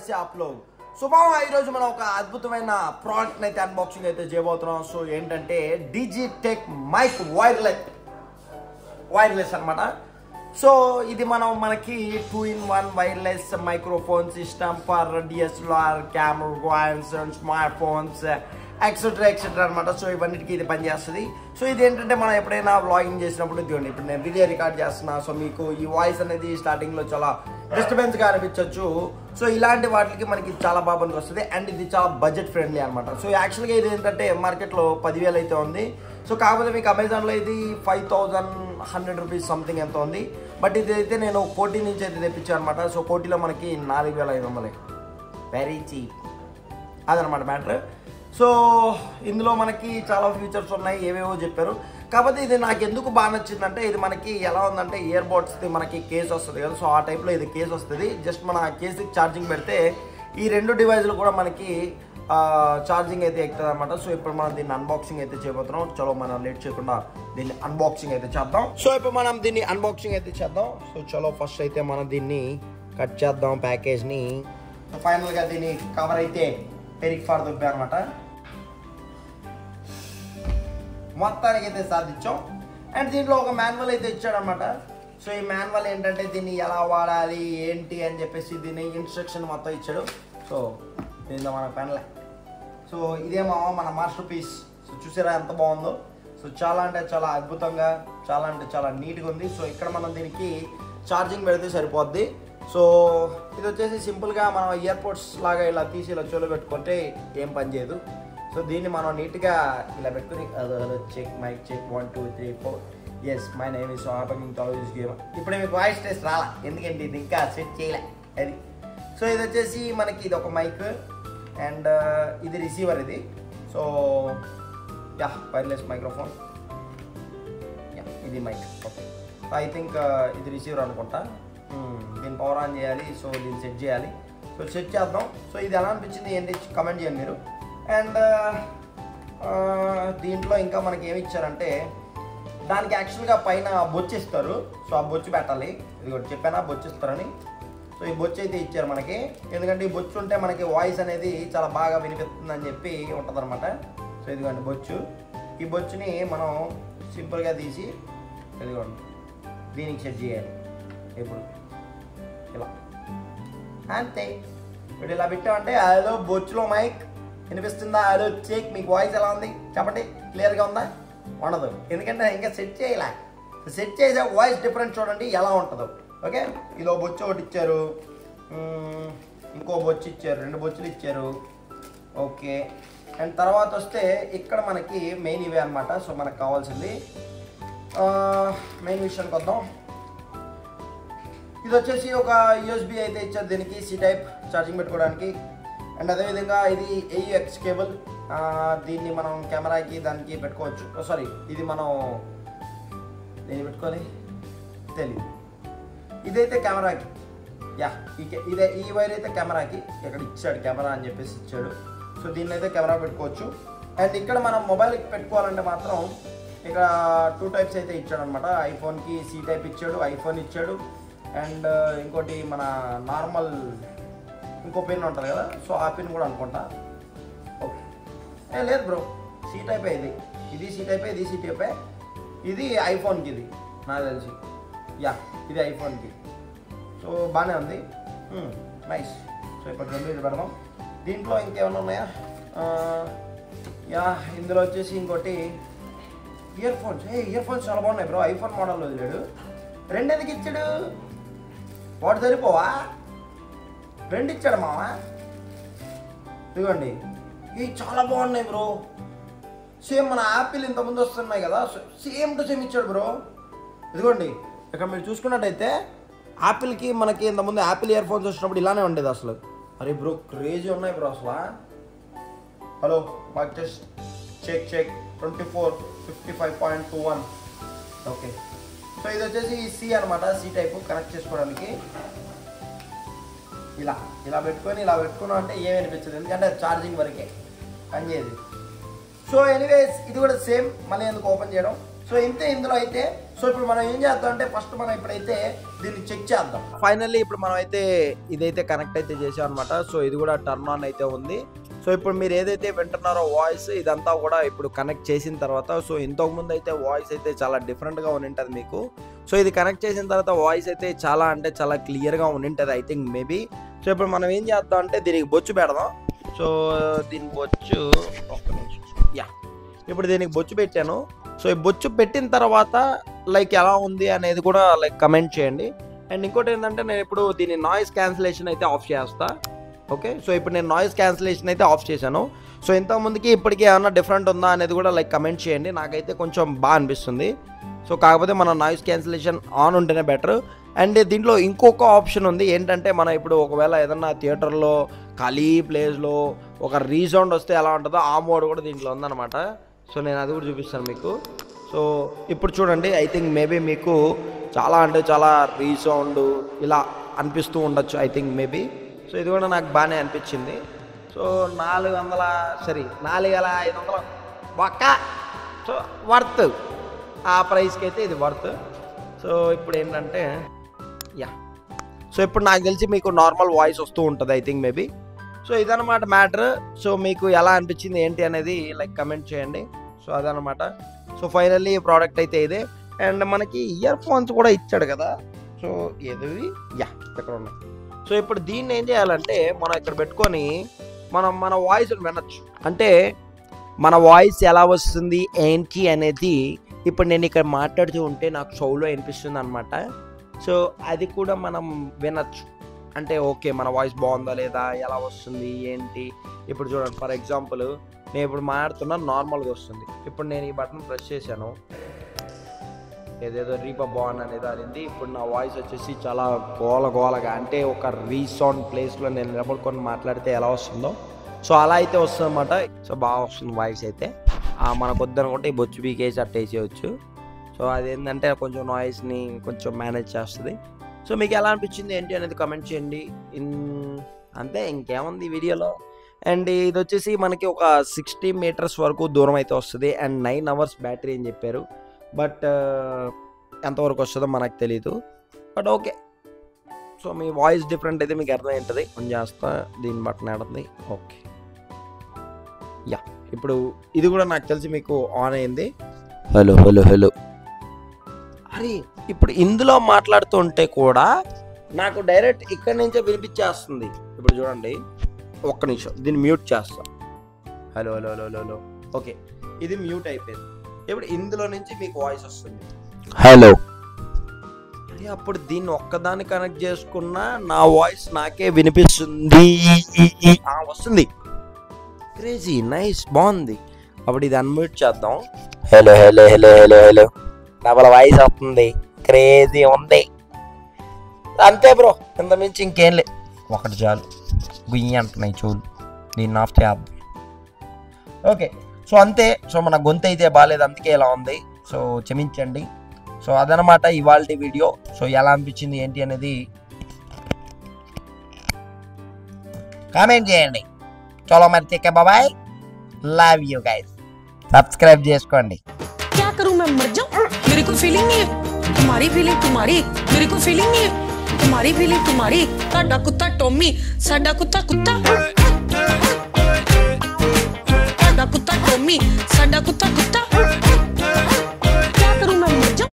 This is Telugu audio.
कैसे आप लोग सुबह ఈ రోజు మనం ఒక అద్భుతమైన ప్రోడక్ట్ అయితే అన్బాక్సింగ్ అయితే చేయబోతున్నాం సో ఏంటంటే డిజిటెక్ మైక్ వైర్లెస్ అన్నమాట సో ఇది మనకి 2-in-1 wireless microphone system for DSLR camera voice and smart phones etcetera అనమాట సో ఇవన్నిటికీ ఇది పనిచేస్తుంది సో ఇది ఏంటంటే మనం ఎప్పుడైనా వ్లాగింగ్ చేసినప్పుడు ఇదిగోండి ఇప్పుడు నేను వీడియో రికార్డ్ చేస్తున్నా సో మీకు ఈ వాయిస్ అనేది స్టార్టింగ్లో చాలా డిస్టర్బెన్స్గా అనిపించవచ్చు సో ఇలాంటి వాటికి మనకి చాలా బాగా పనికి వస్తుంది అండ్ ఇది చాలా బడ్జెట్ ఫ్రెండ్లీ అనమాట సో యాక్చువల్గా ఇది ఏంటంటే మార్కెట్లో 10,000 అయితే ఉంది సో కాకపోతే మీకు అమెజాన్లో ఇది 5,100 రూపీస్ సంథింగ్ ఎంత ఉంది బట్ ఇది అయితే నేను కోటి నుంచి అయితే తెప్పించాను అనమాట సో కోటిలో మనకి 4,500 వెరీ చీప్ అదనమాట మ్యాటర్ సో ఇందులో మనకి చాలా ఫీచర్స్ ఉన్నాయి ఏవేవో చెప్పారు కాకపోతే ఇది నాకు ఎందుకు బాగా నచ్చిందంటే ఇది మనకి ఎలా ఉందంటే ఇయర్ బడ్స్ది మనకి కేస్ వస్తుంది కదా సో ఆ టైప్లో ఇది కేస్ వస్తుంది జస్ట్ మన కేసుకి ఛార్జింగ్ పెడితే ఈ రెండు డివైజ్లు కూడా మనకి ఛార్జింగ్ అయితే ఎక్కుతుంది అనమాట సో ఇప్పుడు మనం దీన్ని అన్బాక్సింగ్ అయితే చేయబోతున్నాం చలో మనం లేట్ చేయకుండా దీన్ని అన్బాక్సింగ్ అయితే చేద్దాం సో ఇప్పుడు మనం దీన్ని అన్బాక్సింగ్ అయితే చేద్దాం సో చలో ఫస్ట్ అయితే మనం దీన్ని కట్ చేద్దాం ప్యాకేజ్ని ఫైనల్గా దీన్ని కవర్ అయితే పెరిగి ఫార్ దుబ్బా అనమాట మొత్తానికి అయితే సాధించాం అండ్ దీంట్లో ఒక మాన్యువల్ అయితే ఇచ్చాడనమాట సో ఈ మాన్యువల్ ఏంటంటే దీన్ని ఎలా వాడాలి ఏంటి అని చెప్పేసి దీన్ని ఇన్స్ట్రక్షన్ మొత్తం ఇచ్చాడు సో దీంట్లో మన పెన్లే సో ఇదేమో మన మాస్టర్ పీస్ సో చూసారా ఎంత బాగుందో సో చాలా అంటే చాలా అద్భుతంగా చాలా అంటే చాలా నీట్గా ఉంది సో ఇక్కడ మనం దీనికి ఛార్జింగ్ పెడితే సరిపోద్ది సో ఇది వచ్చేసి సింపుల్గా మనం ఇయర్పోడ్స్ లాగా ఇలా తీసి ఇలా చెవులో పెట్టుకుంటే ఏం పని చేయదు సో దీన్ని మనం నీట్గా ఇలా పెట్టుకుని check mic check 1 2 3 4 yes my name is game ఇప్పుడు మీకు వాయిస్ టెస్ట్ రాలా ఎందుకంటే ఇది ఇంకా సెట్ చేయలే అది సో ఇది వచ్చేసి మనకి ఇది ఒక మైక్ అండ్ ఇది రిసీవర్ ఇది so ya wireless microphone ya ఇది mic okay so I think ఇది రిసీవర్ అనుకుంటా దీన్ని పవర్ ఆన్ చేయాలి సో దీన్ని సెట్ చేయాలి సో సెట్ చేద్దాం సో ఇది ఎలా అనిపించింది ఏంటి కమెంట్ చేయండి మీరు అండ్ దీంట్లో ఇంకా మనకి ఏమి ఇచ్చారంటే దానికి యాక్చువల్గా పైన బొచ్చు ఇస్తారు సో ఆ బొచ్చు పెట్టాలి ఇది ఒకటి చెప్పానా బొచ్చు ఇస్తారని సో ఈ బొచ్చు అయితే ఇచ్చారు మనకి ఎందుకంటే ఈ బొచ్చు ఉంటే మనకి వాయిస్ అనేది చాలా బాగా వినిపిస్తుందని చెప్పి ఉంటుంది అనమాట సో ఇదిగోండి బొచ్చు ఈ బొచ్చుని మనం సింపుల్గా తీసి ఇదిగోండి దీనికి సెట్ చేయాలి ఇప్పుడు ఇలా అంతే ఇప్పుడు ఇలా పెట్టామంటే అదో బొచ్చులో మైక్ వినిపిస్తుందా అదో చెక్ మీకు వాయిస్ ఎలా ఉంది చెప్పండి క్లియర్గా ఉందా ఉండదు ఎందుకంటే ఇంకా సెట్ చేయలే సెట్ చేసే వాయిస్ డిఫరెన్స్ చూడండి ఎలా ఉంటుందో ఓకే ఇదో బొచ్చు ఒకటి ఇచ్చారు ఇంకో బొచ్చు ఇచ్చారు 2 బొచ్చులు ఇచ్చారు ఓకే అండ్ తర్వాత వస్తే ఇక్కడ మనకి మెయిన్ ఇవే అనమాట సో మనకు కావాల్సింది మెయిన్ విషయానికి వద్దాం ఇది వచ్చేసి ఒక యూఎస్బి అయితే ఇచ్చారు దీనికి సి టైప్ ఛార్జింగ్ పెట్టుకోవడానికి అండ్ అదేవిధంగా ఇది AUX కేబుల్ దీన్ని మనం కెమెరాకి దానికి పెట్టుకోవచ్చు సారీ ఇది మనం దీన్ని పెట్టుకోవాలి తెలియదు ఇదైతే కెమెరాకి యా ఇదే ఈ వైర్ అయితే కెమెరాకి ఇక్కడ ఇచ్చాడు కెమెరా అని చెప్పేసి ఇచ్చాడు సో దీన్ని అయితే కెమెరా పెట్టుకోవచ్చు అండ్ ఇక్కడ మనం మొబైల్కి పెట్టుకోవాలంటే మాత్రం ఇక్కడ 2 టైప్స్ అయితే ఇచ్చాడు అనమాట ఐఫోన్కి సి టైప్ ఇచ్చాడు ఐఫోన్ ఇచ్చాడు అండ్ ఇంకోటి మన నార్మల్ ఇంకో పిన్ ఉంటుంది కదా సో ఆ పిన్ కూడా అనుకుంటా ఓకే లేదు బ్రో సి టైపే ఇది సి టైపే ఇది సి టైపే ఇది ఐఫోన్కి ఇది నాకు తెలిసి యా ఇది ఐఫోన్కి సో బాగానే ఉంది నైస్ సో ఇప్పుడు రెండు పెడదాం దీంట్లో ఇంకేమైనా ఉన్నాయా యా ఇందులో వచ్చేసి ఇంకోటి ఇయర్ ఫోన్స్ చాలా బాగున్నాయి బ్రో ఐఫోన్ మోడల్లో వదిలేడు 2 ఎందుకు ఇచ్చాడు వాడు సరిపోవా 2 ఇచ్చాడు మావా ఇదిగోండి ఇవి చాలా బాగున్నాయి బ్రో సేమ్ మన యాపిల్ ఇంతకుముందు వస్తున్నాయి కదా సేమ్ టు సేమ్ ఇచ్చాడు బ్రో ఇదిగోండి ఇక్కడ మీరు చూసుకున్నట్టయితే యాపిల్కి మనకి ఇంతకుముందు యాపిల్ ఇయర్ ఫోన్స్ వచ్చినప్పుడు ఇలానే ఉండేది అసలు అరే బ్రో క్రేజీ ఉన్నాయి బ్రో అసలు హలో మాకు జస్ట్ చెక్ 2455.21 ఓకే సో ఇది వచ్చేసి సి అనమాట సి టైపు కనెక్ట్ చేసుకోవడానికి ఇలా పెట్టుకున్నాం అంటే ఏమి అనిపించదు ఎందుకంటే ఛార్జింగ్ వరకే పనిచేయదు సో ఎనీవేస్ ఇది కూడా సేమ్ మళ్ళీ ఎందుకు ఓపెన్ చేయడం సో ఇంతే ఇందులో అయితే. సో ఇప్పుడు మనం ఏం చేద్దాం అంటే ఫస్ట్ మనం ఇప్పుడైతే దీన్ని చెక్ చేద్దాం. ఫైనల్లీ ఇప్పుడు మనం అయితే ఇదైతే కనెక్ట్ అయితే చేసాం అనమాట. సో ఇది కూడా టర్న్ ఆన్ అయితే ఉంది. సో ఇప్పుడు మీరు ఏదైతే వింటున్నారో వాయిస్ ఇదంతా కూడా ఇప్పుడు కనెక్ట్ చేసిన తర్వాత, సో ఇంతకుముందు అయితే వాయిస్ అయితే చాలా డిఫరెంట్గా ఉంటుంది మీకు. సో ఇది కనెక్ట్ చేసిన తర్వాత వాయిస్ అయితే చాలా అంటే చాలా క్లియర్గా ఉంటుంది ఐ థింక్ మేబీ. సో ఇప్పుడు మనం ఏం చేద్దాం అంటే దీనికి బొచ్చు పెడదాం. సో దీని బొచ్చు ఒక్క నిమిషం, యా ఇప్పుడు దీనికి బొచ్చు పెట్టాను. సో ఈ బొచ్చు పెట్టిన తర్వాత లైక్ ఎలా ఉంది అనేది కూడా లైక్ కమెంట్ చేయండి. అండ్ ఇంకోటి ఏంటంటే నేను ఇప్పుడు దీని నాయిస్ క్యాన్సిలేషన్ అయితే ఆఫ్ చేస్తా. ఓకే, సో ఇప్పుడు నేను నాయిస్ క్యాన్సిలేషన్ అయితే ఆఫ్ చేశాను. సో ఇంతకుముందుకి ఇప్పటికీ ఏమన్నా డిఫరెంట్ ఉందా అనేది కూడా లైక్ కమెంట్ చేయండి. నాకైతే కొంచెం బాగా అనిపిస్తుంది. సో కాకపోతే మన నాయిస్ క్యాన్సిలేషన్ ఆన్ ఉంటేనే బెటర్. అండ్ దీంట్లో ఇంకొక ఆప్షన్ ఉంది ఏంటంటే, మనం ఇప్పుడు ఒకవేళ ఏదన్నా థియేటర్లో ఖాళీ ప్లేస్లో ఒక రీసౌండ్ వస్తే ఎలా ఉంటుందో ఆ మోడ్ కూడా దీంట్లో ఉందన్నమాట. సో నేను అది కూడా చూపిస్తాను మీకు. సో ఇప్పుడు చూడండి, ఐ థింక్ మేబీ మీకు చాలా అంటే చాలా రీసౌండ్ ఇలా అనిపిస్తూ ఉండొచ్చు ఐ థింక్ మేబీ. సో ఇది కూడా నాకు బాగానే అనిపించింది. సో 4,500 ఒక్క సో వర్త్, ఆ ప్రైస్కి అయితే ఇది వర్త్. సో ఇప్పుడు ఏంటంటే యా, సో ఇప్పుడు నాకు తెలిసి మీకు నార్మల్ వాయిస్ వస్తూ ఉంటుంది ఐ థింక్ మేబీ. సో ఇదన్నమాట మ్యాటర్. సో మీకు ఎలా అనిపించింది ఏంటి అనేది లైక్ కమెంట్ చేయండి. సో అదనమాట. సో ఫైనల్లీ ఈ ప్రోడక్ట్ అయితే ఇదే. అండ్ మనకి ఇయర్ ఫోన్స్ కూడా ఇచ్చాడు కదా. సో ఏది యా ఇక్కడ ఉన్నాయి. సో ఇప్పుడు దీన్ని ఏం చేయాలంటే మనం ఇక్కడ పెట్టుకొని మన వాయిస్ వినొచ్చు. అంటే మన వాయిస్ ఎలా వస్తుంది ఏంటి అనేది ఇప్పుడు నేను ఇక్కడ మాట్లాడుతూ ఉంటే నాకు షోలో వినిపిస్తుంది అనమాట. సో అది కూడా మనం వినొచ్చు. అంటే ఓకే మన వాయిస్ బాగుందా లేదా, ఎలా వస్తుంది ఏంటి. ఇప్పుడు చూడండి, ఫర్ ఎగ్జాంపుల్ నేను ఇప్పుడు మాట్లాడుతున్నా నార్మల్గా వస్తుంది. ఇప్పుడు నేను ఈ బటన్ ప్రెస్ చేశాను, ఏదేదో రీపా బాగుంది అనేది అనింది. ఇప్పుడు నా వాయిస్ వచ్చేసి చాలా గోలగా, అంటే ఒక రీసౌండ్ ప్లేస్లో నేను నిలబడుకొని మాట్లాడితే ఎలా వస్తుందో సో అలా అయితే వస్తుంది అన్నమాట. సో బాగా వస్తుంది వాయిస్ అయితే. మనకు వద్దనుకుంటే ఈ బొచ్చు బీకేసి అట్టేసేయచ్చు. సో అదేంటంటే కొంచెం నాయిస్ని కొంచెం మేనేజ్ చేస్తుంది. సో మీకు ఎలా అనిపించింది ఏంటి అనేది కమెంట్ చేయండి. అంతే, ఇంకేముంది ఈ వీడియోలో. అండ్ ఇది వచ్చేసి మనకి ఒక 60 మీటర్స్ వరకు దూరం అయితే వస్తుంది. అండ్ 9 hours బ్యాటరీ అని చెప్పారు. బట్ ఎంతవరకు వస్తుందో మనకు తెలీదు. But okay, so me voice different అయితే మీకు అర్థమై ఉంటుంది. ఆన్ చేస్తా, దీన్ని బటన్ ఆడుతుంది. ఓకే యా, ఇప్పుడు ఇది కూడా నాకు తెలిసి మీకు ఆన్ అయింది. Hello hello hello. అరే ఇప్పుడు ఇందులో మాట్లాడుతుంటే కూడా నాకు డైరెక్ట్ ఇక్కడి నుంచే వినిపించేస్తుంది. ఇప్పుడు చూడండి, ఒక్క నిమిషం దీన్ని మ్యూట్ చేస్తా. Hello hello hello hello. Okay, ఇది మ్యూట్ అయిపోయింది. ఇప్పుడు ఇందులో నుంచి మీకు వాయిస్ వస్తుంది, హలో. అప్పుడు దీన్ని ఒక్కదాన్ని కనెక్ట్ చేసుకున్నా నా వాయిస్ నాకే వినిపిస్తుంది, వస్తుంది. క్రేజీ, నైస్, బాగుంది. అప్పుడు ఇది అన్మ్యూట్ చేద్దాం. Hello hello hello hello hello. Double voice వస్తుంది, క్రేజీ ఉంది. అంతే బ్రో, ఇంత మించి ఇంకేం లే. ఒకటి చాలు, గుయ్యి అంటున్నాయి చూడు. దీన్ని ఆఫ్ చేద్దాం. ఓకే, సో అంతే. సో మన గొంతు అయితే బాగాలేదు, అందుకే ఇలా ఉంది. సో క్షమించండి. సో అదనమాట ఇవాల్టి వీడియో. సో ఎలా అనిపించింది ఏంటి అనేది కామెంట్ చేయండి. చలో మరి, take care, bye, love you guys. Subscribe చేసుకోండి. क्या करूं मैं, मर जाऊं? मेरे को फीलिंग नहीं है, तुम्हारी फीलिंग तुम्हारी, मेरे को फीलिंग नहीं है, तुम्हारी फीलिंग तुम्हारी. साडा कुत्ता टॉमी, साडा कुत्ता कुत्ता, साडा कुत्ता टॉमी, साडा कुत्ता कुत्ता.